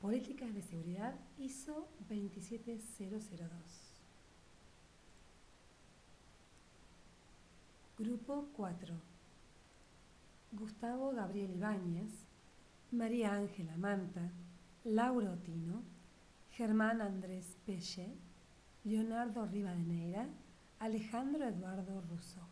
Políticas de Seguridad ISO 27002. Grupo 4. Gustavo Gabriel Ibáñez, María Ángela Manta, Laura Otino, Germán Andrés Pelle, Leonardo Rivadeneira, Alejandro Eduardo Russo.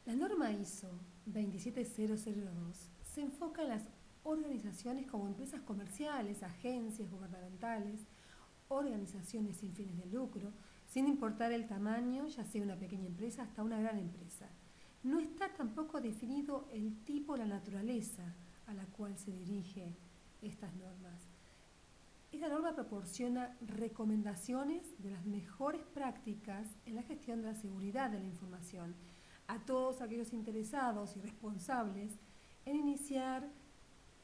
La norma ISO 27002 se enfoca en las organizaciones como empresas comerciales, agencias gubernamentales, organizaciones sin fines de lucro, sin importar el tamaño, ya sea una pequeña empresa hasta una gran empresa. No está tampoco definido el tipo o la naturaleza a la cual se dirigen estas normas. Esta norma proporciona recomendaciones de las mejores prácticas en la gestión de la seguridad de la información a todos aquellos interesados y responsables en iniciar,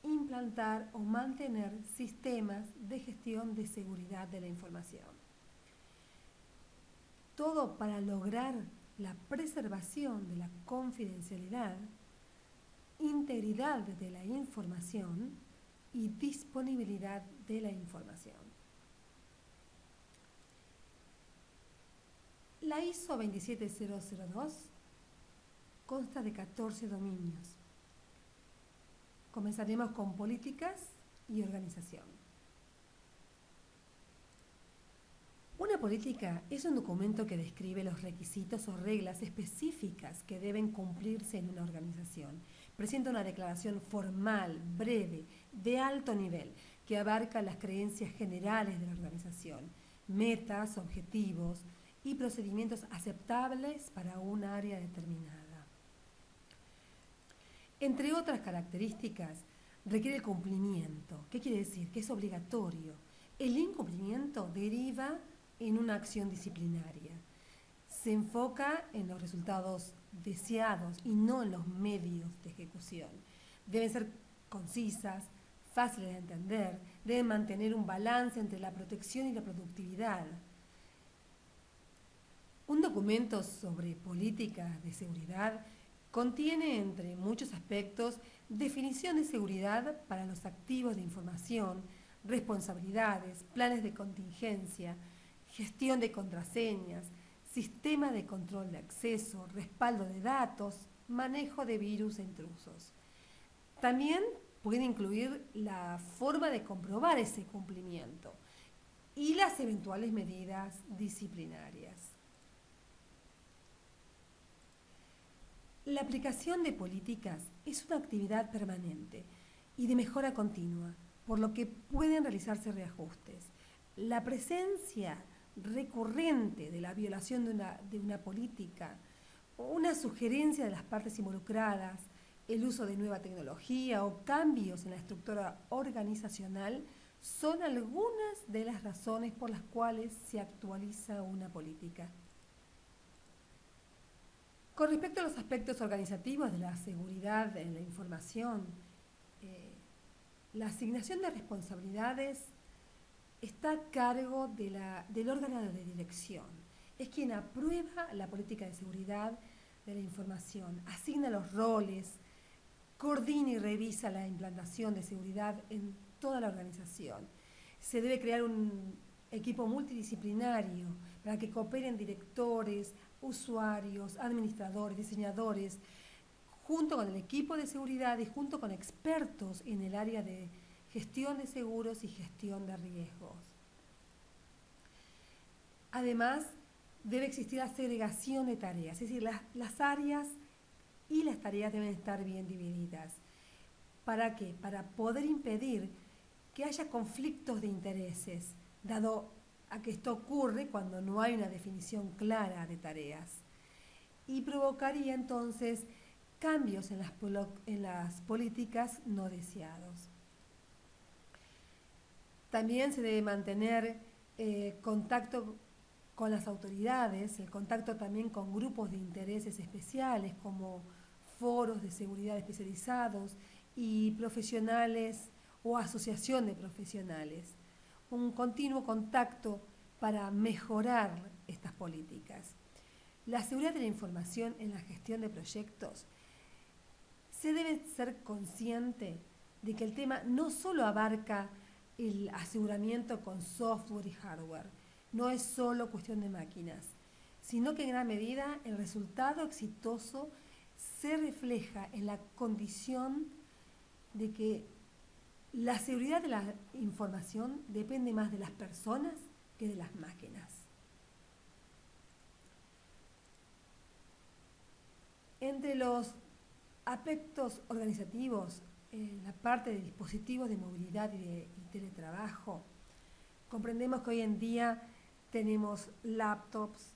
implantar o mantener sistemas de gestión de seguridad de la información. Todo para lograr la preservación de la confidencialidad, integridad de la información y disponibilidad de la información. La ISO 27002 consta de 14 dominios. Comenzaremos con políticas y organización. Una política es un documento que describe los requisitos o reglas específicas que deben cumplirse en una organización. Presenta una declaración formal, breve, de alto nivel, que abarca las creencias generales de la organización, metas, objetivos y procedimientos aceptables para un área determinada. Entre otras características, requiere el cumplimiento. ¿Qué quiere decir? Que es obligatorio. El incumplimiento deriva en una acción disciplinaria. Se enfoca en los resultados deseados y no en los medios de ejecución. Deben ser concisas, fáciles de entender, deben mantener un balance entre la protección y la productividad. Un documento sobre políticas de seguridad contiene, entre muchos aspectos, definición de seguridad para los activos de información, responsabilidades, planes de contingencia, gestión de contraseñas, sistema de control de acceso, respaldo de datos, manejo de virus e intrusos. También puede incluir la forma de comprobar ese cumplimiento y las eventuales medidas disciplinarias. La aplicación de políticas es una actividad permanente y de mejora continua, por lo que pueden realizarse reajustes. La presencia recurrente de la violación de una política o una sugerencia de las partes involucradas, el uso de nueva tecnología o cambios en la estructura organizacional son algunas de las razones por las cuales se actualiza una política. Con respecto a los aspectos organizativos de la seguridad en la información, la asignación de responsabilidades está a cargo del órgano de dirección. Es quien aprueba la política de seguridad de la información, asigna los roles, coordina y revisa la implantación de seguridad en toda la organización. Se debe crear un equipo multidisciplinario para que cooperen directores, usuarios, administradores, diseñadores, junto con el equipo de seguridad y junto con expertos en el área de gestión de seguros y gestión de riesgos. Además, debe existir la segregación de tareas, es decir, las áreas y las tareas deben estar bien divididas. ¿Para qué? Para poder impedir que haya conflictos de intereses, dado a que esto ocurre cuando no hay una definición clara de tareas. Y provocaría entonces cambios en las políticas no deseados. También se debe mantener contacto con las autoridades, el contacto también con grupos de intereses especiales como foros de seguridad especializados y profesionales o asociación de profesionales. Un continuo contacto para mejorar estas políticas. La seguridad de la información en la gestión de proyectos se debe ser consciente de que el tema no solo abarca el aseguramiento con software y hardware, no es solo cuestión de máquinas, sino que en gran medida el resultado exitoso se refleja en la condición de que la seguridad de la información depende más de las personas que de las máquinas. Entre los aspectos organizativos, la parte de dispositivos de movilidad y teletrabajo, comprendemos que hoy en día tenemos laptops,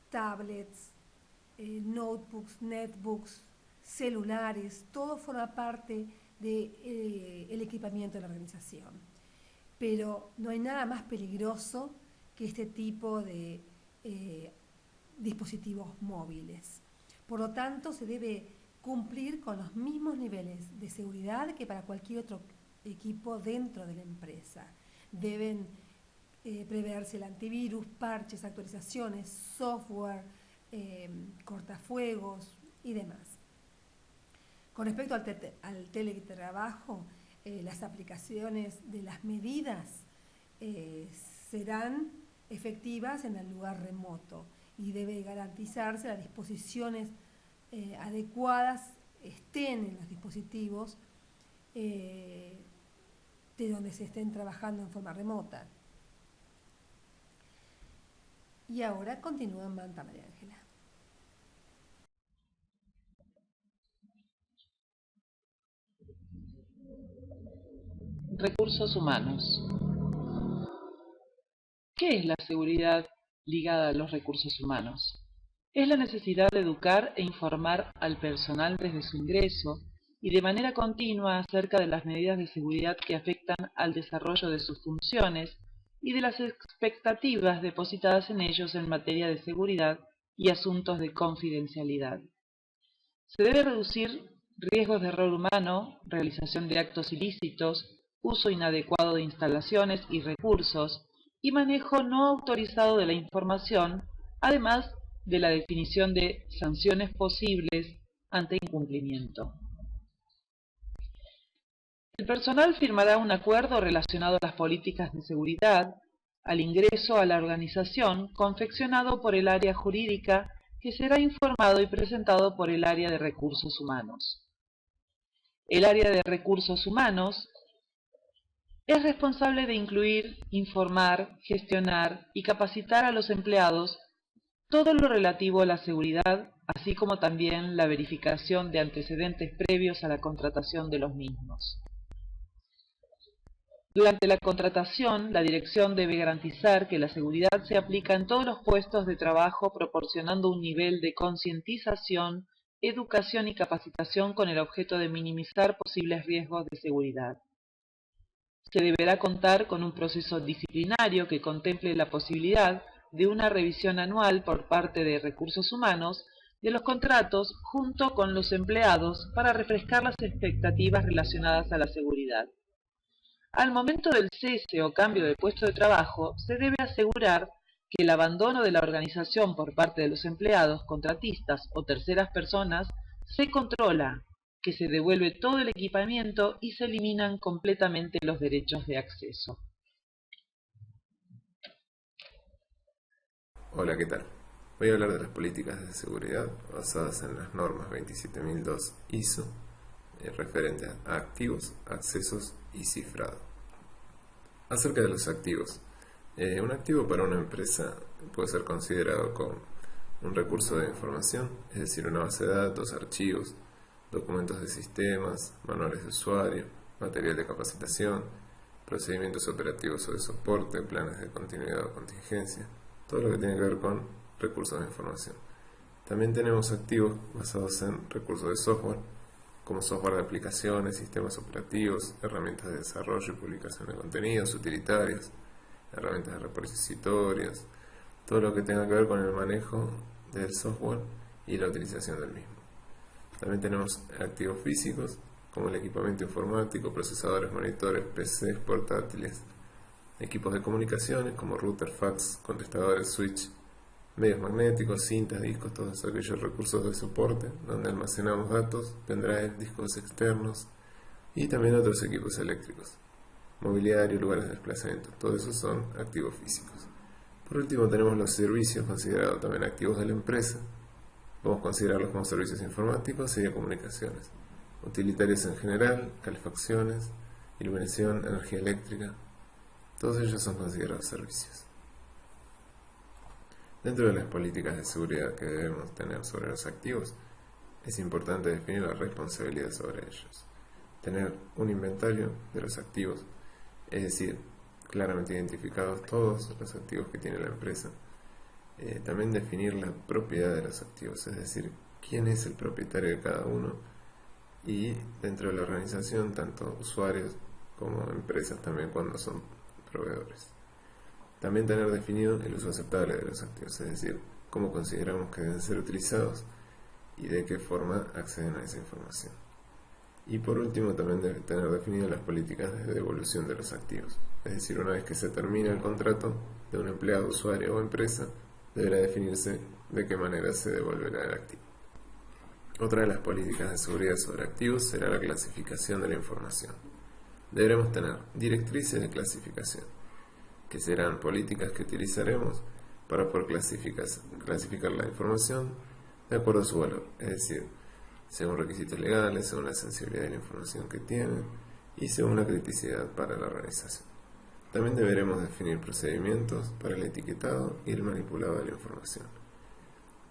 tablets, notebooks, netbooks, celulares, todo forma parte del equipamiento de la organización. Pero no hay nada más peligroso que este tipo de dispositivos móviles. Por lo tanto, se debe cumplir con los mismos niveles de seguridad que para cualquier otro equipo dentro de la empresa. Deben preverse el antivirus, parches, actualizaciones, software, cortafuegos y demás. Con respecto al teletrabajo, las aplicaciones de las medidas serán efectivas en el lugar remoto y debe garantizarse las disposiciones adecuadas estén en los dispositivos de donde se estén trabajando en forma remota. Y ahora continúa Manta María Ángela. Recursos humanos. ¿Qué es la seguridad ligada a los recursos humanos? Es la necesidad de educar e informar al personal desde su ingreso y de manera continua acerca de las medidas de seguridad que afectan al desarrollo de sus funciones y de las expectativas depositadas en ellos en materia de seguridad y asuntos de confidencialidad. Se debe reducir riesgos de error humano, realización de actos ilícitos, uso inadecuado de instalaciones y recursos y manejo no autorizado de la información, además de la definición de sanciones posibles ante incumplimiento. El personal firmará un acuerdo relacionado a las políticas de seguridad al ingreso a la organización, confeccionado por el área jurídica, que será informado y presentado por el área de recursos humanos. El área de recursos humanos es responsable de incluir, informar, gestionar y capacitar a los empleados todo lo relativo a la seguridad, así como también la verificación de antecedentes previos a la contratación de los mismos. Durante la contratación, la dirección debe garantizar que la seguridad se aplica en todos los puestos de trabajo, proporcionando un nivel de concientización, educación y capacitación con el objeto de minimizar posibles riesgos de seguridad. Se deberá contar con un proceso disciplinario que contemple la posibilidad de una revisión anual por parte de recursos humanos de los contratos junto con los empleados para refrescar las expectativas relacionadas a la seguridad. Al momento del cese o cambio de puesto de trabajo, se debe asegurar que el abandono de la organización por parte de los empleados, contratistas o terceras personas se controla, que se devuelve todo el equipamiento y se eliminan completamente los derechos de acceso. Hola, ¿qué tal? Voy a hablar de las políticas de seguridad basadas en las normas 27002 ISO referentes a activos, accesos y cifrado. Acerca de los activos. Un activo para una empresa puede ser considerado como un recurso de información, es decir, una base de datos, archivos, documentos de sistemas, manuales de usuario, material de capacitación, procedimientos operativos o de soporte, planes de continuidad o contingencia, todo lo que tiene que ver con recursos de información. También tenemos activos basados en recursos de software, como software de aplicaciones, sistemas operativos, herramientas de desarrollo y publicación de contenidos, utilitarios, herramientas de repositorios, todo lo que tenga que ver con el manejo del software y la utilización del mismo. También tenemos activos físicos, como el equipamiento informático, procesadores, monitores, PCs, portátiles, equipos de comunicaciones como router, fax, contestadores, switch, medios magnéticos, cintas, discos, todos aquellos recursos de soporte donde almacenamos datos, pendrive, discos externos y también otros equipos eléctricos, mobiliario, lugares de desplazamiento, todo eso son activos físicos. Por último tenemos los servicios, considerados también activos de la empresa. Podemos considerarlos como servicios informáticos y de comunicaciones, utilitarios en general, calefacciones, iluminación, energía eléctrica, todos ellos son considerados servicios. Dentro de las políticas de seguridad que debemos tener sobre los activos, es importante definir la responsabilidad sobre ellos. Tener un inventario de los activos, es decir, claramente identificados todos los activos que tiene la empresa. También definir la propiedad de los activos, es decir, quién es el propietario de cada uno, y dentro de la organización, tanto usuarios como empresas también cuando son proveedores. También tener definido el uso aceptable de los activos, es decir, cómo consideramos que deben ser utilizados y de qué forma acceden a esa información. Y por último, también debe tener definido las políticas de devolución de los activos, es decir, una vez que se termina el contrato de un empleado, usuario o empresa, deberá definirse de qué manera se devolverá el activo. Otra de las políticas de seguridad sobre activos será la clasificación de la información. Deberemos tener directrices de clasificación, que serán políticas que utilizaremos para poder clasificar la información de acuerdo a su valor, es decir, según requisitos legales, según la sensibilidad de la información que tiene y según la criticidad para la organización. También deberemos definir procedimientos para el etiquetado y el manipulado de la información.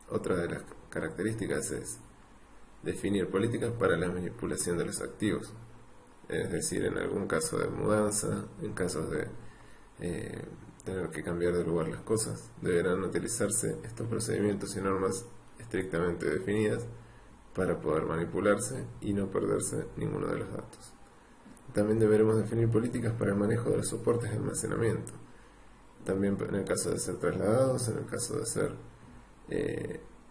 Otra de las características es definir políticas para la manipulación de los activos, es decir, en algún caso de mudanza, en casos de tener que cambiar de lugar las cosas, deberán utilizarse estos procedimientos y normas estrictamente definidas para poder manipularse y no perderse ninguno de los datos. También deberemos definir políticas para el manejo de los soportes de almacenamiento, también en el caso de ser trasladados, en el caso de ser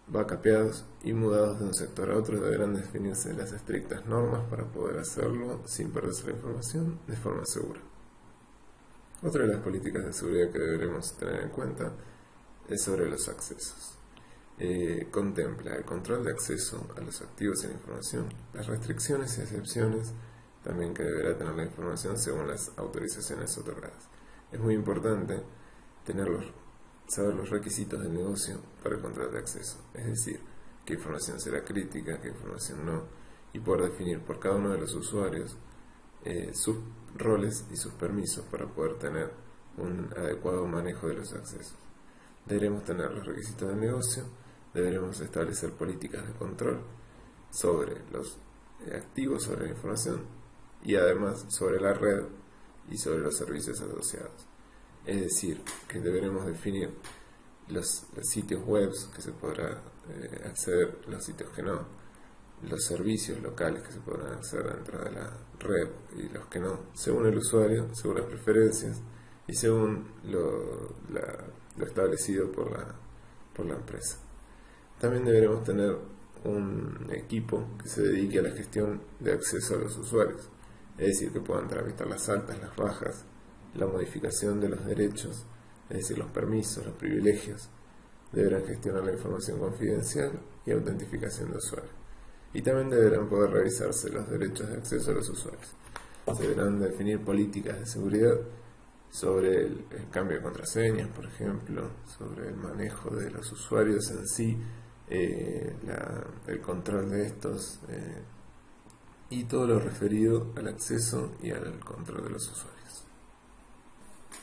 backupeados y mudados de un sector a otro, deberán definirse las estrictas normas para poder hacerlo sin perderse la información de forma segura. Otra de las políticas de seguridad que deberemos tener en cuenta es sobre los accesos. Contempla el control de acceso a los activos y la información, las restricciones y excepciones también que deberá tener la información según las autorizaciones otorgadas. Es muy importante saber los requisitos del negocio para el control de acceso, es decir, qué información será crítica, qué información no, y poder definir por cada uno de los usuarios sus roles y sus permisos para poder tener un adecuado manejo de los accesos. Deberemos tener los requisitos del negocio, deberemos establecer políticas de control sobre los activos, sobre la información y además sobre la red y sobre los servicios asociados. Es decir, que deberemos definir los sitios web que se podrá acceder, los sitios que no, los servicios locales que se podrán acceder dentro de la red y los que no, según el usuario, según las preferencias y según lo establecido por la empresa. También deberemos tener un equipo que se dedique a la gestión de acceso a los usuarios, es decir, que puedan tramitar las altas, las bajas, la modificación de los derechos, es decir, los permisos, los privilegios. Deberán gestionar la información confidencial y autentificación de usuarios. Y también deberán poder revisarse los derechos de acceso a los usuarios. Se deberán definir políticas de seguridad sobre el cambio de contraseñas, por ejemplo, sobre el manejo de los usuarios en sí, el control de estos y todo lo referido al acceso y al control de los usuarios.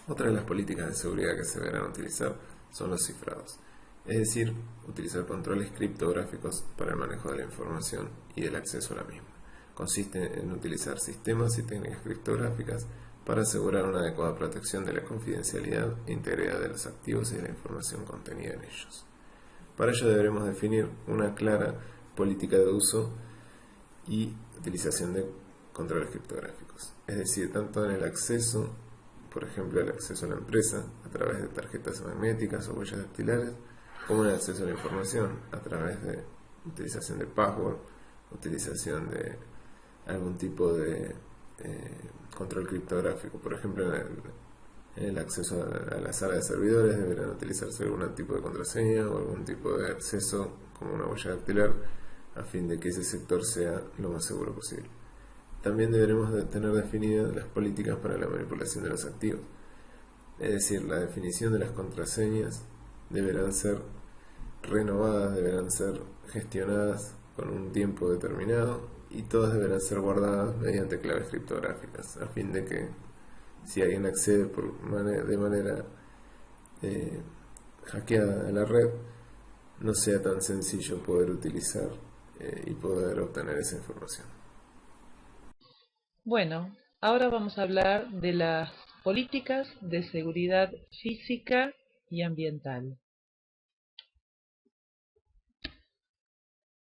Otra de las políticas de seguridad que se deberán utilizar son los cifrados, es decir, utilizar controles criptográficos para el manejo de la información y del acceso a la misma. Consiste en utilizar sistemas y técnicas criptográficas para asegurar una adecuada protección de la confidencialidad e integridad de los activos y de la información contenida en ellos. Para ello deberemos definir una clara política de uso y utilización de controles criptográficos, es decir, tanto en el acceso, por ejemplo, el acceso a la empresa a través de tarjetas magnéticas o huellas dactilares, como en el acceso a la información a través de utilización de password, utilización de algún tipo de control criptográfico, por ejemplo El acceso a la sala de servidores deberán utilizarse algún tipo de contraseña o algún tipo de acceso como una huella dactilar a fin de que ese sector sea lo más seguro posible. También deberemos tener definidas las políticas para la manipulación de los activos. Es decir, la definición de las contraseñas deberán ser renovadas, deberán ser gestionadas con un tiempo determinado y todas deberán ser guardadas mediante claves criptográficas a fin de que si alguien accede de manera hackeada a la red no sea tan sencillo poder utilizar y poder obtener esa información. Bueno, ahora vamos a hablar de las políticas de seguridad física y ambiental.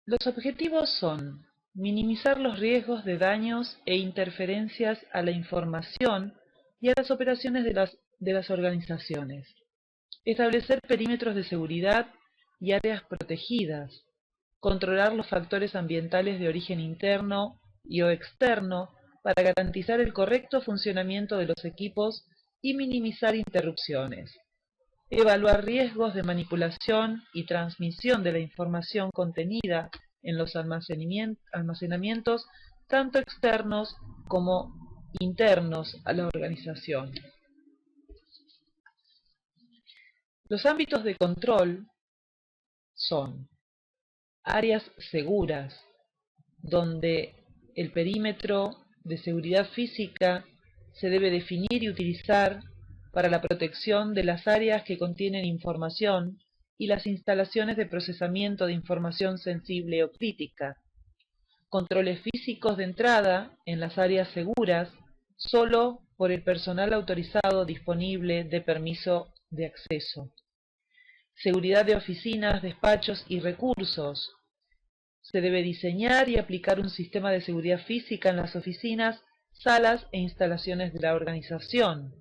Los objetivos son minimizar los riesgos de daños e interferencias a la información y a las operaciones de las organizaciones, establecer perímetros de seguridad y áreas protegidas, controlar los factores ambientales de origen interno y o externo para garantizar el correcto funcionamiento de los equipos y minimizar interrupciones, evaluar riesgos de manipulación y transmisión de la información contenida en los almacenamientos tanto externos como internos a la organización. Los ámbitos de control son áreas seguras, donde el perímetro de seguridad física se debe definir y utilizar para la protección de las áreas que contienen información y las instalaciones de procesamiento de información sensible o crítica. Controles físicos de entrada en las áreas seguras solo por el personal autorizado disponible de permiso de acceso. Seguridad de oficinas, despachos y recursos. Se debe diseñar y aplicar un sistema de seguridad física en las oficinas, salas e instalaciones de la organización.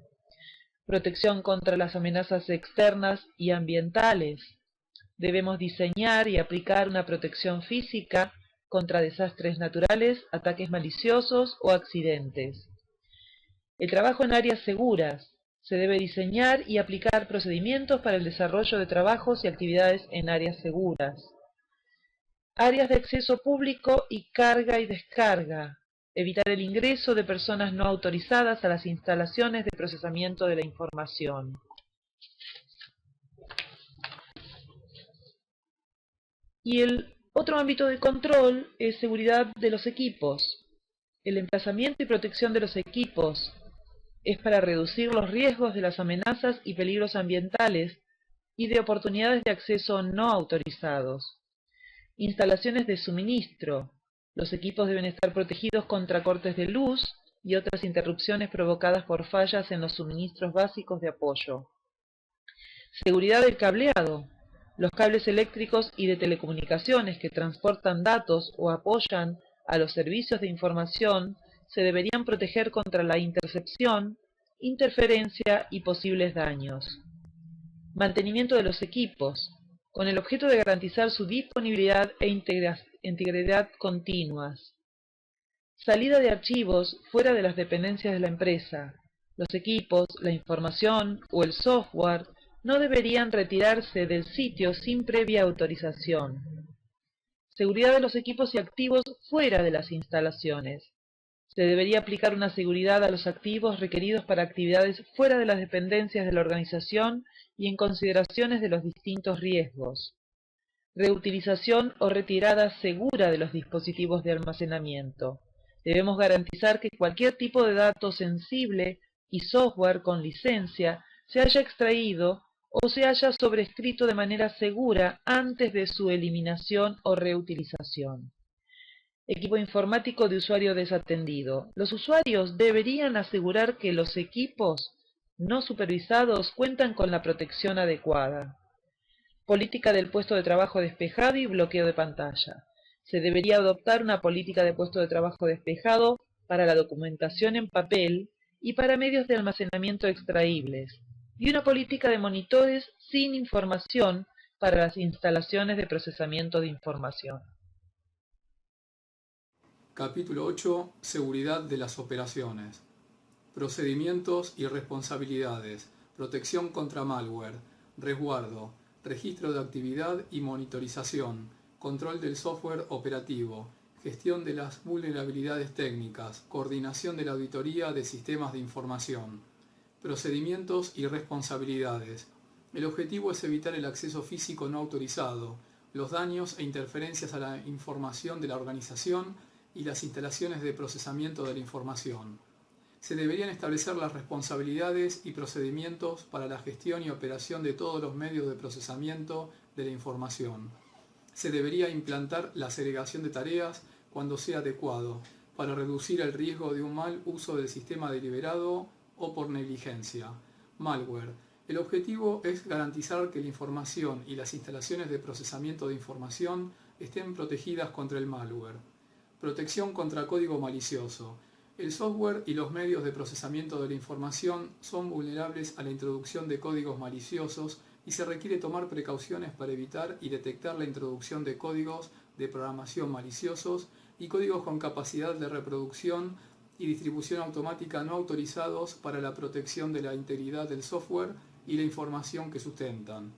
Protección contra las amenazas externas y ambientales. Debemos diseñar y aplicar una protección física contra desastres naturales, ataques maliciosos o accidentes. El trabajo en áreas seguras. Se debe diseñar y aplicar procedimientos para el desarrollo de trabajos y actividades en áreas seguras. Áreas de acceso público y carga y descarga. Evitar el ingreso de personas no autorizadas a las instalaciones de procesamiento de la información. Y el otro ámbito de control es seguridad de los equipos. El emplazamiento y protección de los equipos es para reducir los riesgos de las amenazas y peligros ambientales y de oportunidades de acceso no autorizados. Instalaciones de suministro. Los equipos deben estar protegidos contra cortes de luz y otras interrupciones provocadas por fallas en los suministros básicos de apoyo. Seguridad del cableado. Los cables eléctricos y de telecomunicaciones que transportan datos o apoyan a los servicios de información se deberían proteger contra la intercepción, interferencia y posibles daños. Mantenimiento de los equipos, con el objeto de garantizar su disponibilidad e integridad continuas. Salida de archivos fuera de las dependencias de la empresa. Los equipos, la información o el software no deberían retirarse del sitio sin previa autorización. Seguridad de los equipos y activos fuera de las instalaciones. Se debería aplicar una seguridad a los activos requeridos para actividades fuera de las dependencias de la organización y en consideraciones de los distintos riesgos. Reutilización o retirada segura de los dispositivos de almacenamiento. Debemos garantizar que cualquier tipo de dato sensible y software con licencia se haya extraído o se haya sobrescrito de manera segura antes de su eliminación o reutilización. Equipo informático de usuario desatendido. Los usuarios deberían asegurar que los equipos no supervisados cuentan con la protección adecuada. Política del puesto de trabajo despejado y bloqueo de pantalla. Se debería adoptar una política de puesto de trabajo despejado para la documentación en papel y para medios de almacenamiento extraíbles, y una política de monitores sin información para las instalaciones de procesamiento de información. Capítulo 8. Seguridad de las operaciones. procedimientos y responsabilidades, protección contra malware, resguardo, registro de actividad y monitorización, control del software operativo, gestión de las vulnerabilidades técnicas, coordinación de la auditoría de sistemas de información, procedimientos y responsabilidades. El objetivo es evitar el acceso físico no autorizado, los daños e interferencias a la información de la organización y las instalaciones de procesamiento de la información. Se deberían establecer las responsabilidades y procedimientos para la gestión y operación de todos los medios de procesamiento de la información. Se debería implantar la segregación de tareas cuando sea adecuado, para reducir el riesgo de un mal uso del sistema deliberado o por negligencia. Malware. El objetivo es garantizar que la información y las instalaciones de procesamiento de información estén protegidas contra el malware. Protección contra código malicioso. El software y los medios de procesamiento de la información son vulnerables a la introducción de códigos maliciosos y se requiere tomar precauciones para evitar y detectar la introducción de códigos de programación maliciosos y códigos con capacidad de reproducción y distribución automática no autorizados para la protección de la integridad del software y la información que sustentan.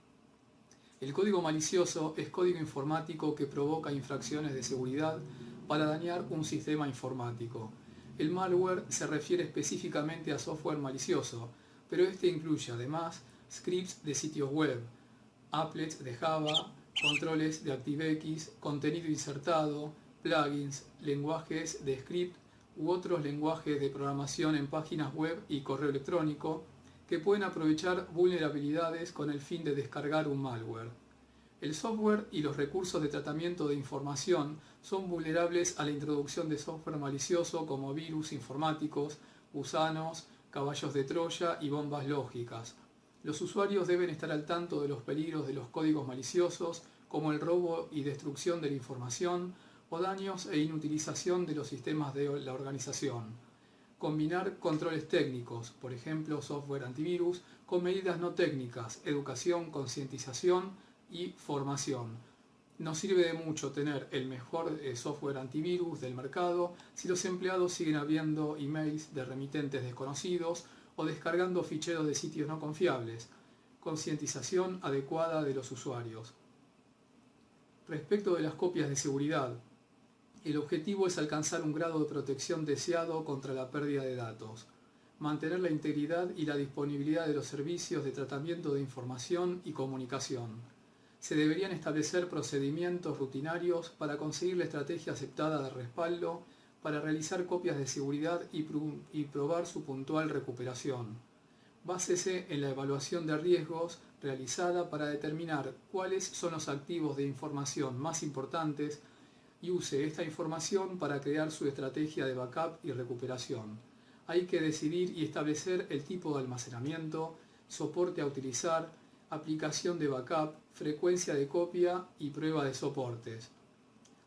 El código malicioso es código informático que provoca infracciones de seguridad para dañar un sistema informático. El malware se refiere específicamente a software malicioso, pero este incluye además scripts de sitios web, applets de Java, controles de ActiveX, contenido insertado, plugins, lenguajes de script u otros lenguajes de programación en páginas web y correo electrónico que pueden aprovechar vulnerabilidades con el fin de descargar un malware. El software y los recursos de tratamiento de información son vulnerables a la introducción de software malicioso como virus informáticos, gusanos, caballos de Troya y bombas lógicas. Los usuarios deben estar al tanto de los peligros de los códigos maliciosos, como el robo y destrucción de la información o daños e inutilización de los sistemas de la organización. Combinar controles técnicos, por ejemplo software antivirus, con medidas no técnicas, educación, concientización y formación. No sirve de mucho tener el mejor software antivirus del mercado si los empleados siguen abriendo emails de remitentes desconocidos o descargando ficheros de sitios no confiables. Concientización adecuada de los usuarios. Respecto de las copias de seguridad, el objetivo es alcanzar un grado de protección deseado contra la pérdida de datos, mantener la integridad y la disponibilidad de los servicios de tratamiento de información y comunicación. Se deberían establecer procedimientos rutinarios para conseguir la estrategia aceptada de respaldo, para realizar copias de seguridad y probar su puntual recuperación. Básese en la evaluación de riesgos realizada para determinar cuáles son los activos de información más importantes y use esta información para crear su estrategia de backup y recuperación. Hay que decidir y establecer el tipo de almacenamiento, soporte a utilizar, aplicación de backup, frecuencia de copia y prueba de soportes.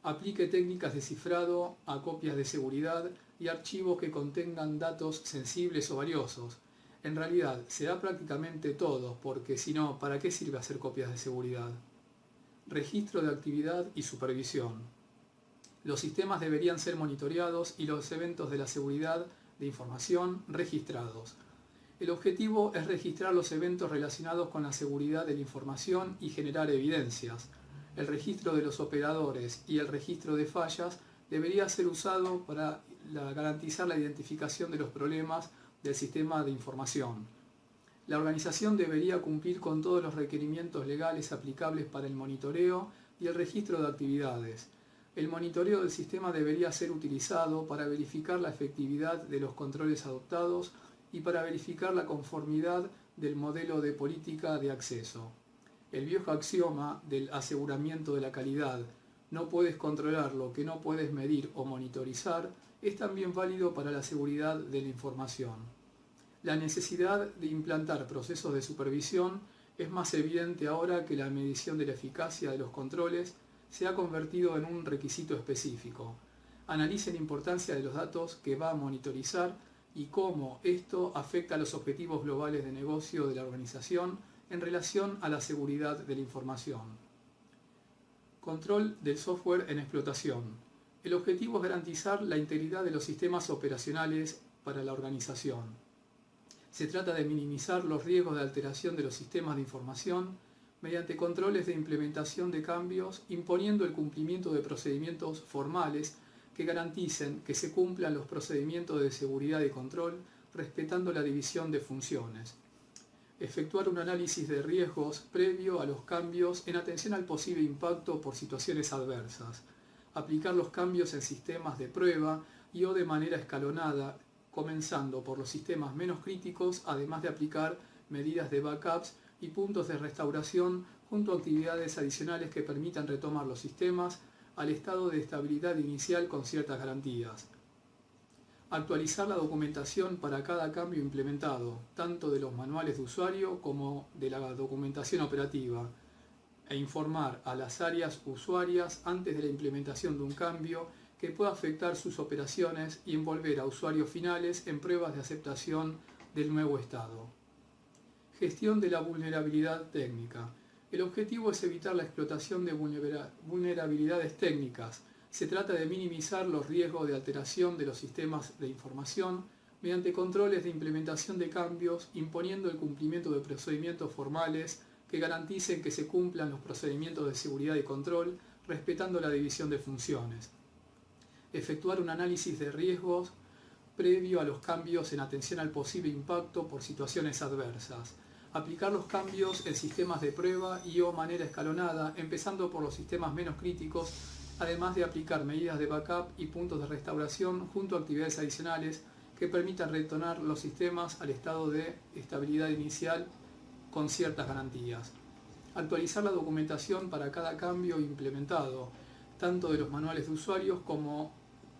Aplique técnicas de cifrado a copias de seguridad y archivos que contengan datos sensibles o valiosos. En realidad, será prácticamente todo, porque si no, ¿para qué sirve hacer copias de seguridad? Registro de actividad y supervisión. Los sistemas deberían ser monitoreados y los eventos de la seguridad de información registrados. El objetivo es registrar los eventos relacionados con la seguridad de la información y generar evidencias. El registro de los operadores y el registro de fallas debería ser usado para garantizar la identificación de los problemas del sistema de información. La organización debería cumplir con todos los requerimientos legales aplicables para el monitoreo y el registro de actividades. El monitoreo del sistema debería ser utilizado para verificar la efectividad de los controles adoptados y para verificar la conformidad del modelo de política de acceso. El viejo axioma del aseguramiento de la calidad, no puedes controlar lo que no puedes medir o monitorizar, es también válido para la seguridad de la información. La necesidad de implantar procesos de supervisión es más evidente ahora que la medición de la eficacia de los controles se ha convertido en un requisito específico. Analice la importancia de los datos que va a monitorizar y cómo esto afecta a los objetivos globales de negocio de la organización en relación a la seguridad de la información. Control del software en explotación. El objetivo es garantizar la integridad de los sistemas operacionales para la organización. Se trata de minimizar los riesgos de alteración de los sistemas de información mediante controles de implementación de cambios, imponiendo el cumplimiento de procedimientos formales que garanticen que se cumplan los procedimientos de seguridad y control, respetando la división de funciones. Efectuar un análisis de riesgos previo a los cambios en atención al posible impacto por situaciones adversas. Aplicar los cambios en sistemas de prueba y o de manera escalonada, comenzando por los sistemas menos críticos, además de aplicar medidas de backups y puntos de restauración junto a actividades adicionales que permitan retomar los sistemas al estado de estabilidad inicial con ciertas garantías. Actualizar la documentación para cada cambio implementado, tanto de los manuales de usuario como de la documentación operativa, e informar a las áreas usuarias antes de la implementación de un cambio que pueda afectar sus operaciones y envolver a usuarios finales en pruebas de aceptación del nuevo estado. Gestión de la vulnerabilidad técnica. El objetivo es evitar la explotación de vulnerabilidades técnicas. Se trata de minimizar los riesgos de alteración de los sistemas de información mediante controles de implementación de cambios, imponiendo el cumplimiento de procedimientos formales que garanticen que se cumplan los procedimientos de seguridad y control, respetando la división de funciones. Efectuar un análisis de riesgos previo a los cambios en atención al posible impacto por situaciones adversas. Aplicar los cambios en sistemas de prueba y o manera escalonada, empezando por los sistemas menos críticos, además de aplicar medidas de backup y puntos de restauración junto a actividades adicionales que permitan retornar los sistemas al estado de estabilidad inicial con ciertas garantías. Actualizar la documentación para cada cambio implementado, tanto de los manuales de usuarios como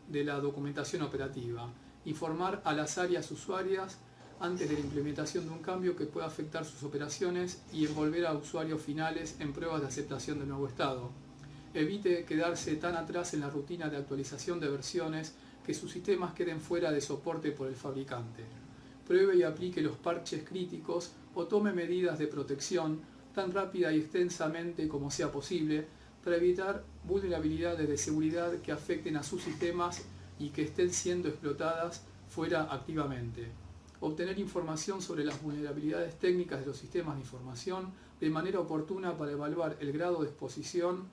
de la documentación operativa. Informar a las áreas usuarias antes de la implementación de un cambio que pueda afectar sus operaciones y envolver a usuarios finales en pruebas de aceptación del nuevo estado. Evite quedarse tan atrás en la rutina de actualización de versiones que sus sistemas queden fuera de soporte por el fabricante. Pruebe y aplique los parches críticos o tome medidas de protección tan rápida y extensamente como sea posible para evitar vulnerabilidades de seguridad que afecten a sus sistemas y que estén siendo explotadas fuera activamente. Obtener información sobre las vulnerabilidades técnicas de los sistemas de información de manera oportuna para evaluar el grado de exposición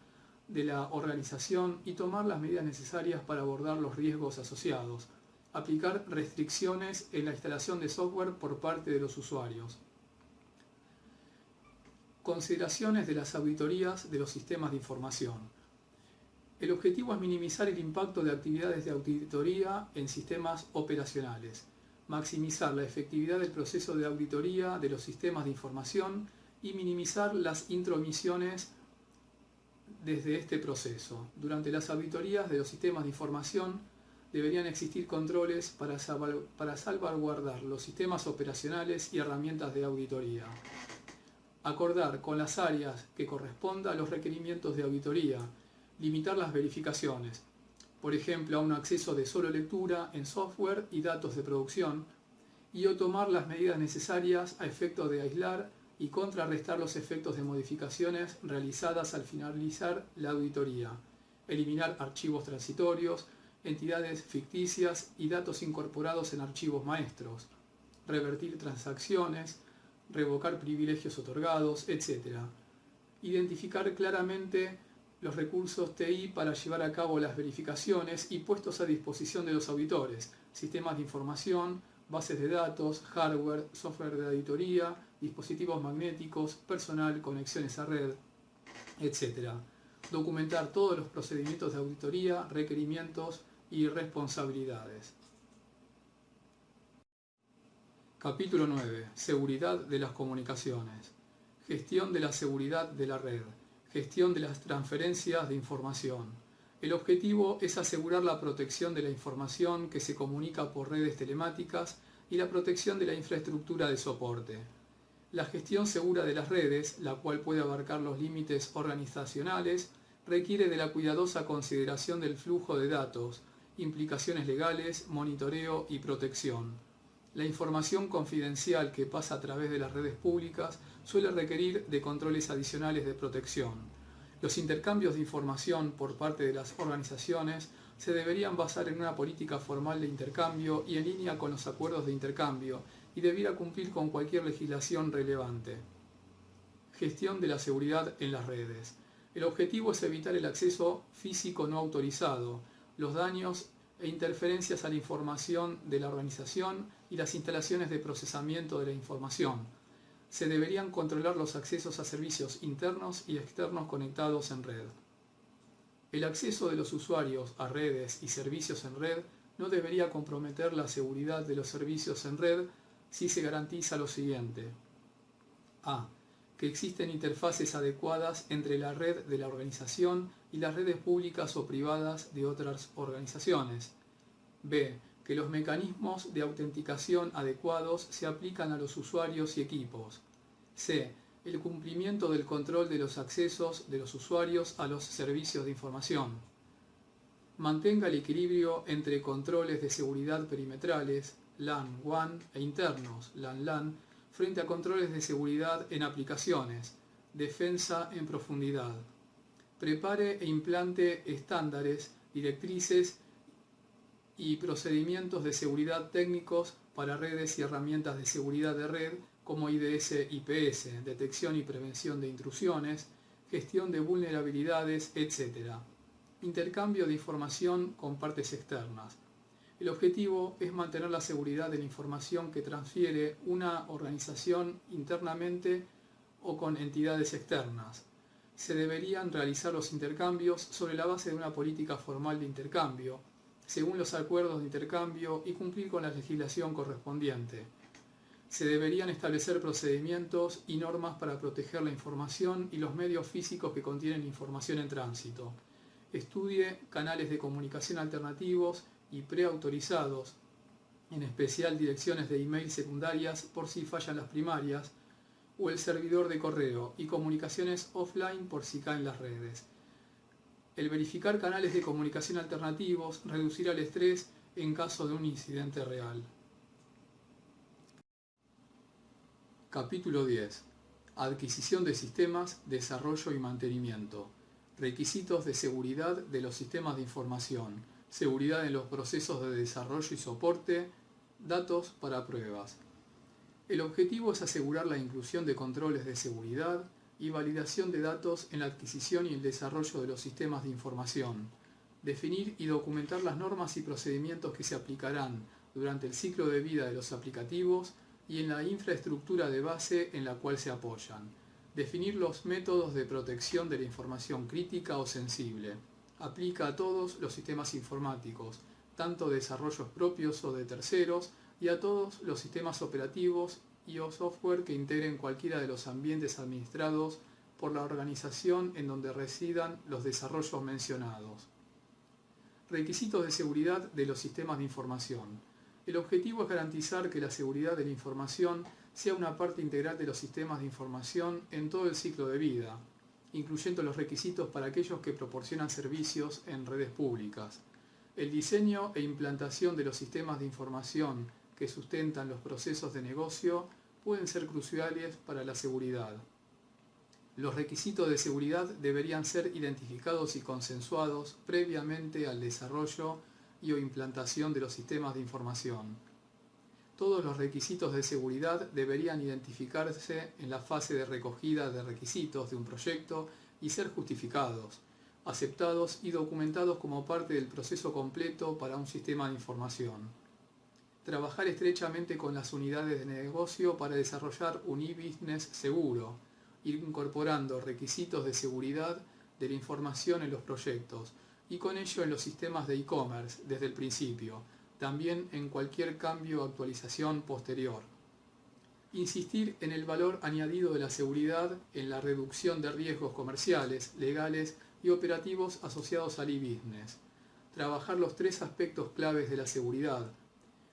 de la organización y tomar las medidas necesarias para abordar los riesgos asociados. Aplicar restricciones en la instalación de software por parte de los usuarios. Consideraciones de las auditorías de los sistemas de información. El objetivo es minimizar el impacto de actividades de auditoría en sistemas operacionales, maximizar la efectividad del proceso de auditoría de los sistemas de información y minimizar las intromisiones desde este proceso. Durante las auditorías de los sistemas de información deberían existir controles para salvaguardar los sistemas operacionales y herramientas de auditoría. Acordar con las áreas que corresponda los requerimientos de auditoría, limitar las verificaciones, por ejemplo a un acceso de solo lectura en software y datos de producción, y o tomar las medidas necesarias a efecto de aislar y contrarrestar los efectos de modificaciones realizadas al finalizar la auditoría, eliminar archivos transitorios, entidades ficticias y datos incorporados en archivos maestros, revertir transacciones, revocar privilegios otorgados, etc. Identificar claramente los recursos TI para llevar a cabo las verificaciones y puestos a disposición de los auditores, sistemas de información, bases de datos, hardware, software de auditoría, dispositivos magnéticos, personal, conexiones a red, etc. Documentar todos los procedimientos de auditoría, requerimientos y responsabilidades. Capítulo 9. Seguridad de las comunicaciones. Gestión de la seguridad de la red. Gestión de las transferencias de información. El objetivo es asegurar la protección de la información que se comunica por redes telemáticas y la protección de la infraestructura de soporte. La gestión segura de las redes, la cual puede abarcar los límites organizacionales, requiere de la cuidadosa consideración del flujo de datos, implicaciones legales, monitoreo y protección. La información confidencial que pasa a través de las redes públicas suele requerir de controles adicionales de protección. Los intercambios de información por parte de las organizaciones se deberían basar en una política formal de intercambio y en línea con los acuerdos de intercambio, y debiera cumplir con cualquier legislación relevante. Gestión de la seguridad en las redes. El objetivo es evitar el acceso físico no autorizado, los daños e interferencias a la información de la organización y las instalaciones de procesamiento de la información. Se deberían controlar los accesos a servicios internos y externos conectados en red. El acceso de los usuarios a redes y servicios en red no debería comprometer la seguridad de los servicios en red si se garantiza lo siguiente. A. Que existen interfaces adecuadas entre la red de la organización y las redes públicas o privadas de otras organizaciones. B. Que los mecanismos de autenticación adecuados se aplican a los usuarios y equipos. C. El cumplimiento del control de los accesos de los usuarios a los servicios de información. Mantenga el equilibrio entre controles de seguridad perimetrales, LAN, WAN, e internos, LAN, frente a controles de seguridad en aplicaciones, defensa en profundidad. Prepare e implante estándares, directrices y procedimientos de seguridad técnicos para redes y herramientas de seguridad de red como IDS-IPS, detección y prevención de intrusiones, gestión de vulnerabilidades, etc. Intercambio de información con partes externas. El objetivo es mantener la seguridad de la información que transfiere una organización internamente o con entidades externas. Se deberían realizar los intercambios sobre la base de una política formal de intercambio, según los acuerdos de intercambio y cumplir con la legislación correspondiente. Se deberían establecer procedimientos y normas para proteger la información y los medios físicos que contienen información en tránsito. Estudie canales de comunicación alternativos y preautorizados, en especial direcciones de email secundarias por si fallan las primarias, o el servidor de correo y comunicaciones offline por si caen las redes. El verificar canales de comunicación alternativos reducirá el estrés en caso de un incidente real. Capítulo 10. Adquisición de sistemas, desarrollo y mantenimiento. Requisitos de seguridad de los sistemas de información. Seguridad en los procesos de desarrollo y soporte. Datos para pruebas. El objetivo es asegurar la inclusión de controles de seguridad y validación de datos en la adquisición y el desarrollo de los sistemas de información. Definir y documentar las normas y procedimientos que se aplicarán durante el ciclo de vida de los aplicativos y en la infraestructura de base en la cual se apoyan. Definir los métodos de protección de la información crítica o sensible. Aplica a todos los sistemas informáticos, tanto desarrollos propios o de terceros, y a todos los sistemas operativos y o software que integren cualquiera de los ambientes administrados por la organización en donde residan los desarrollos mencionados. Requisitos de seguridad de los sistemas de información. El objetivo es garantizar que la seguridad de la información sea una parte integral de los sistemas de información en todo el ciclo de vida, incluyendo los requisitos para aquellos que proporcionan servicios en redes públicas. El diseño e implantación de los sistemas de información que sustentan los procesos de negocio pueden ser cruciales para la seguridad. Los requisitos de seguridad deberían ser identificados y consensuados previamente al desarrollo y o implantación de los sistemas de información. Todos los requisitos de seguridad deberían identificarse en la fase de recogida de requisitos de un proyecto y ser justificados, aceptados y documentados como parte del proceso completo para un sistema de información. Trabajar estrechamente con las unidades de negocio para desarrollar un e-business seguro, incorporando requisitos de seguridad de la información en los proyectos y con ello en los sistemas de e-commerce desde el principio, también en cualquier cambio o actualización posterior. Insistir en el valor añadido de la seguridad en la reducción de riesgos comerciales, legales y operativos asociados al e-business. Trabajar los tres aspectos claves de la seguridad: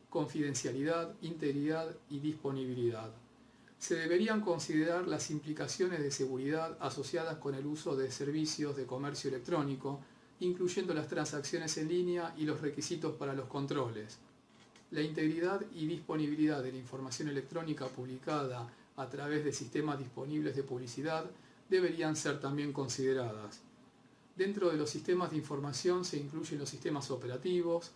confidencialidad, integridad y disponibilidad. Se deberían considerar las implicaciones de seguridad asociadas con el uso de servicios de comercio electrónico, incluyendo las transacciones en línea y los requisitos para los controles. La integridad y disponibilidad de la información electrónica publicada a través de sistemas disponibles de publicidad deberían ser también consideradas. Dentro de los sistemas de información se incluyen los sistemas operativos,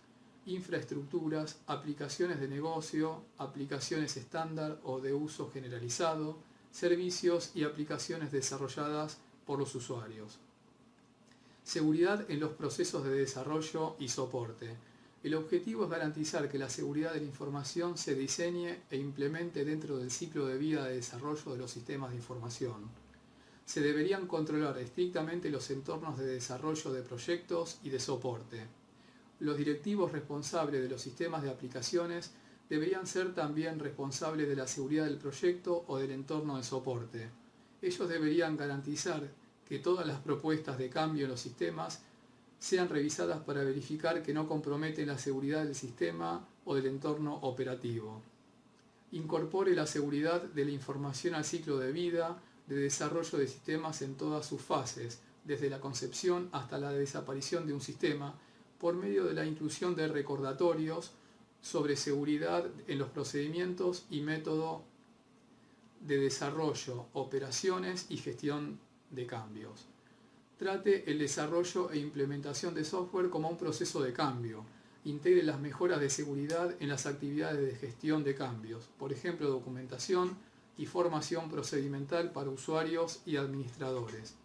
infraestructuras, aplicaciones de negocio, aplicaciones estándar o de uso generalizado, servicios y aplicaciones desarrolladas por los usuarios. Seguridad en los procesos de desarrollo y soporte. El objetivo es garantizar que la seguridad de la información se diseñe e implemente dentro del ciclo de vida de desarrollo de los sistemas de información. Se deberían controlar estrictamente los entornos de desarrollo de proyectos y de soporte. Los directivos responsables de los sistemas de aplicaciones deberían ser también responsables de la seguridad del proyecto o del entorno de soporte. Ellos deberían garantizar que todas las propuestas de cambio en los sistemas sean revisadas para verificar que no comprometen la seguridad del sistema o del entorno operativo. Incorpore la seguridad de la información al ciclo de vida de desarrollo de sistemas en todas sus fases, desde la concepción hasta la desaparición de un sistema, por medio de la inclusión de recordatorios sobre seguridad en los procedimientos y método de desarrollo, operaciones y gestión de cambios. Trate el desarrollo e implementación de software como un proceso de cambio. Integre las mejoras de seguridad en las actividades de gestión de cambios, por ejemplo, documentación y formación procedimental para usuarios y administradores.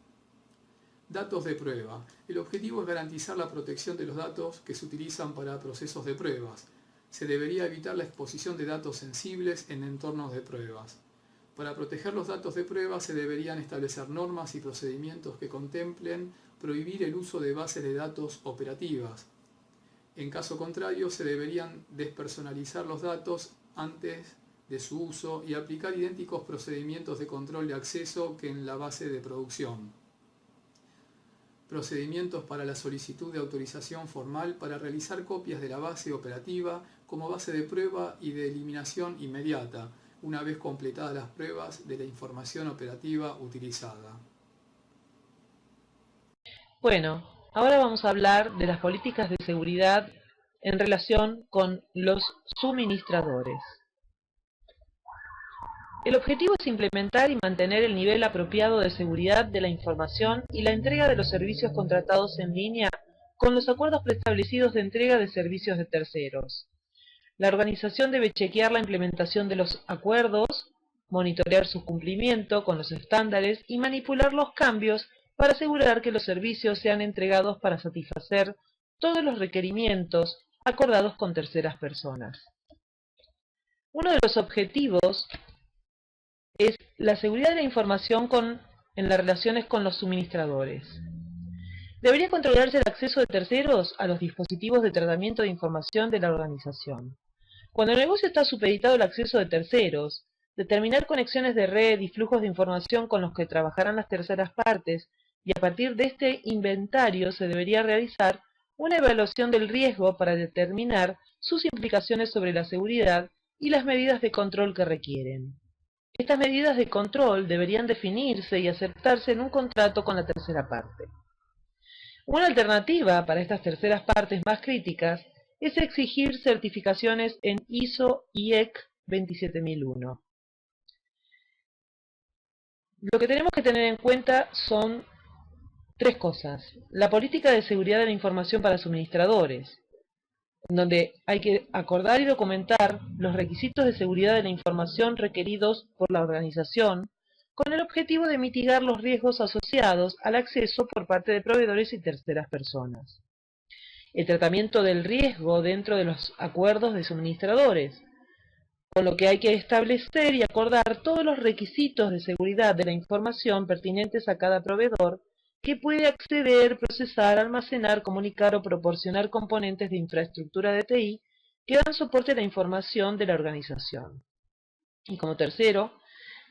Datos de prueba. El objetivo es garantizar la protección de los datos que se utilizan para procesos de pruebas. Se debería evitar la exposición de datos sensibles en entornos de pruebas. Para proteger los datos de prueba se deberían establecer normas y procedimientos que contemplen prohibir el uso de bases de datos operativas. En caso contrario, se deberían despersonalizar los datos antes de su uso y aplicar idénticos procedimientos de control de acceso que en la base de producción. Procedimientos para la solicitud de autorización formal para realizar copias de la base operativa como base de prueba y de eliminación inmediata, una vez completadas las pruebas de la información operativa utilizada. Bueno, ahora vamos a hablar de las políticas de seguridad en relación con los suministradores. El objetivo es implementar y mantener el nivel apropiado de seguridad de la información y la entrega de los servicios contratados en línea con los acuerdos preestablecidos de entrega de servicios de terceros. La organización debe chequear la implementación de los acuerdos, monitorear su cumplimiento con los estándares y manipular los cambios para asegurar que los servicios sean entregados para satisfacer todos los requerimientos acordados con terceras personas. Uno de los objetivos es la seguridad de la información en las relaciones con los suministradores. Debería controlarse el acceso de terceros a los dispositivos de tratamiento de información de la organización. Cuando el negocio está supeditado al acceso de terceros, determinar conexiones de red y flujos de información con los que trabajarán las terceras partes, y a partir de este inventario se debería realizar una evaluación del riesgo para determinar sus implicaciones sobre la seguridad y las medidas de control que requieren. Estas medidas de control deberían definirse y aceptarse en un contrato con la tercera parte. Una alternativa para estas terceras partes más críticas es exigir certificaciones en ISO IEC 27001. Lo que tenemos que tener en cuenta son tres cosas. La política de seguridad de la información para suministradores, donde hay que acordar y documentar los requisitos de seguridad de la información requeridos por la organización, con el objetivo de mitigar los riesgos asociados al acceso por parte de proveedores y terceras personas. El tratamiento del riesgo dentro de los acuerdos de suministradores, con lo que hay que establecer y acordar todos los requisitos de seguridad de la información pertinentes a cada proveedor que puede acceder, procesar, almacenar, comunicar o proporcionar componentes de infraestructura de TI que dan soporte a la información de la organización. Y como tercero,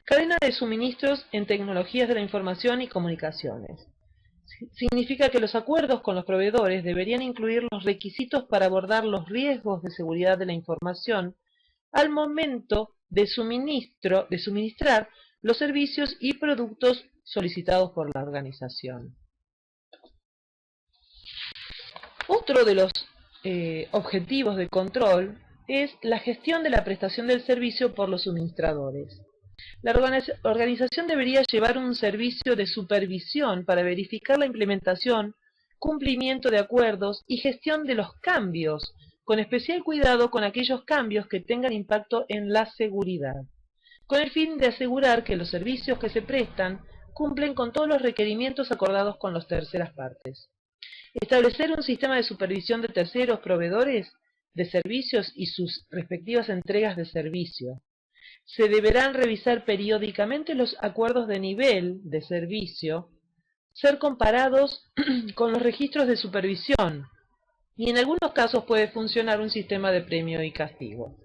cadena de suministros en tecnologías de la información y comunicaciones. Significa que los acuerdos con los proveedores deberían incluir los requisitos para abordar los riesgos de seguridad de la información al momento de suministrar los servicios y productos solicitados por la organización. Otro de los objetivos de control es la gestión de la prestación del servicio por los suministradores. La organización debería llevar un servicio de supervisión para verificar la implementación, cumplimiento de acuerdos y gestión de los cambios con especial cuidado con aquellos cambios que tengan impacto en la seguridad, con el fin de asegurar que los servicios que se prestan cumplen con todos los requerimientos acordados con las terceras partes. Establecer un sistema de supervisión de terceros proveedores de servicios y sus respectivas entregas de servicio. Se deberán revisar periódicamente los acuerdos de nivel de servicio, ser comparados con los registros de supervisión, y en algunos casos puede funcionar un sistema de premio y castigo.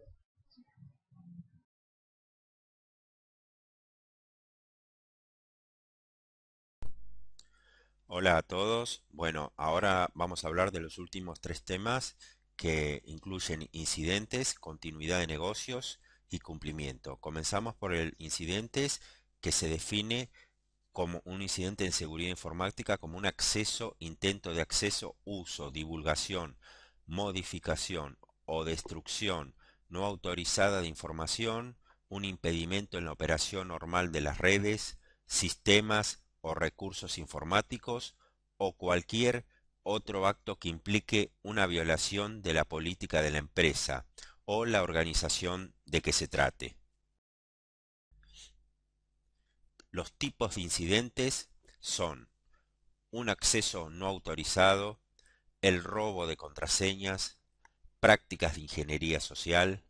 Hola a todos. Bueno, ahora vamos a hablar de los últimos tres temas que incluyen incidentes, continuidad de negocios y cumplimiento. Comenzamos por el incidentes, que se define como un incidente en seguridad informática como un acceso, intento de acceso, uso, divulgación, modificación o destrucción no autorizada de información, un impedimento en la operación normal de las redes, sistemas o recursos informáticos, o cualquier otro acto que implique una violación de la política de la empresa o la organización de que se trate. Los tipos de incidentes son un acceso no autorizado, el robo de contraseñas, prácticas de ingeniería social,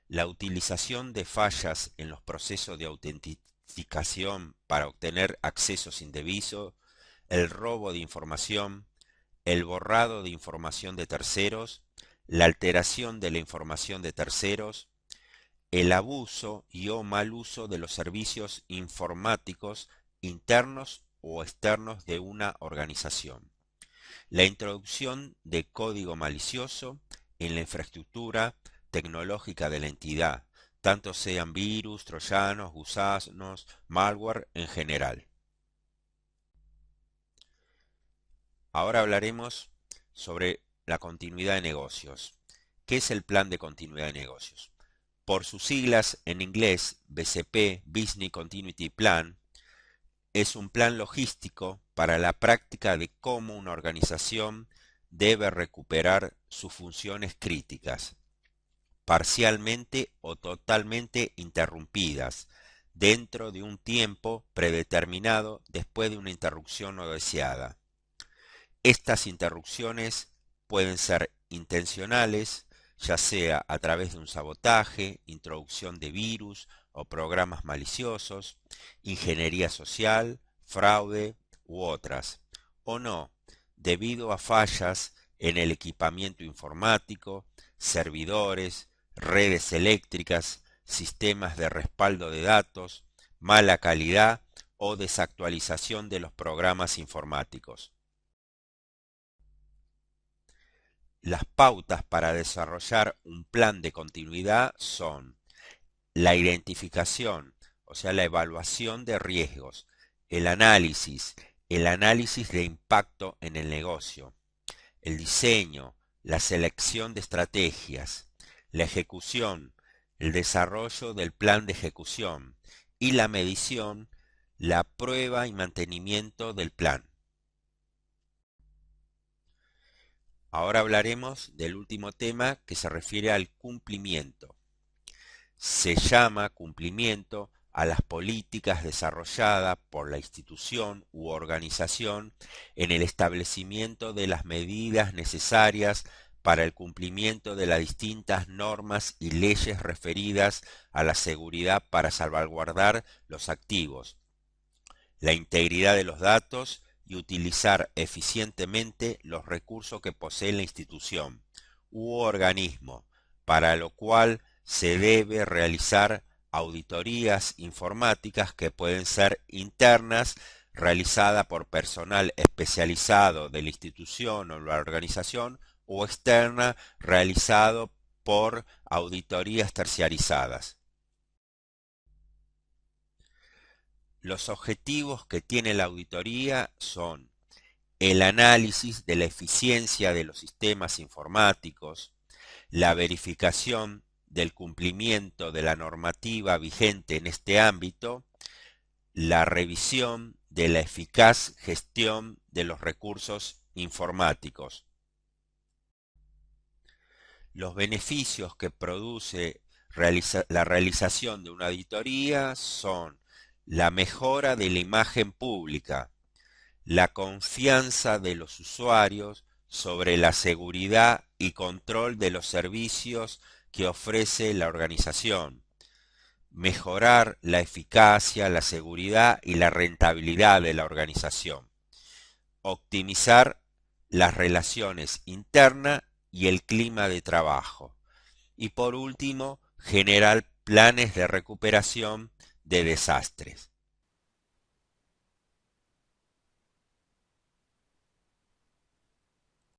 la utilización de fallas en los procesos de autenticación para obtener accesos indebidos, el robo de información, el borrado de información de terceros, la alteración de la información de terceros, el abuso y o mal uso de los servicios informáticos internos o externos de una organización, la introducción de código malicioso en la infraestructura tecnológica de la entidad, tanto sean virus, troyanos, gusanos, malware en general. Ahora hablaremos sobre la continuidad de negocios. ¿Qué es el plan de continuidad de negocios? Por sus siglas en inglés, BCP, Business Continuity Plan, es un plan logístico para la práctica de cómo una organización debe recuperar sus funciones críticas, parcialmente o totalmente interrumpidas, dentro de un tiempo predeterminado después de una interrupción no deseada. Estas interrupciones pueden ser intencionales, ya sea a través de un sabotaje, introducción de virus o programas maliciosos, ingeniería social, fraude u otras, o no, debido a fallas en el equipamiento informático, servidores, redes eléctricas, sistemas de respaldo de datos, mala calidad o desactualización de los programas informáticos. Las pautas para desarrollar un plan de continuidad son la identificación, o sea, la evaluación de riesgos, el análisis de impacto en el negocio, el diseño, la selección de estrategias, la ejecución, el desarrollo del plan de ejecución y la medición, la prueba y mantenimiento del plan. Ahora hablaremos del último tema, que se refiere al cumplimiento. Se llama cumplimiento a las políticas desarrolladas por la institución u organización en el establecimiento de las medidas necesarias para el cumplimiento de las distintas normas y leyes referidas a la seguridad para salvaguardar los activos, la integridad de los datos y utilizar eficientemente los recursos que posee la institución u organismo, para lo cual se debe realizar auditorías informáticas que pueden ser internas, realizadas por personal especializado de la institución o la organización, o externa, realizado por auditorías terciarizadas. Los objetivos que tiene la auditoría son el análisis de la eficiencia de los sistemas informáticos, la verificación del cumplimiento de la normativa vigente en este ámbito, la revisión de la eficaz gestión de los recursos informáticos. Los beneficios que produce la realización de una auditoría son la mejora de la imagen pública, la confianza de los usuarios sobre la seguridad y control de los servicios que ofrece la organización, mejorar la eficacia, la seguridad y la rentabilidad de la organización, optimizar las relaciones internas y el clima de trabajo, y por último, generar planes de recuperación de desastres.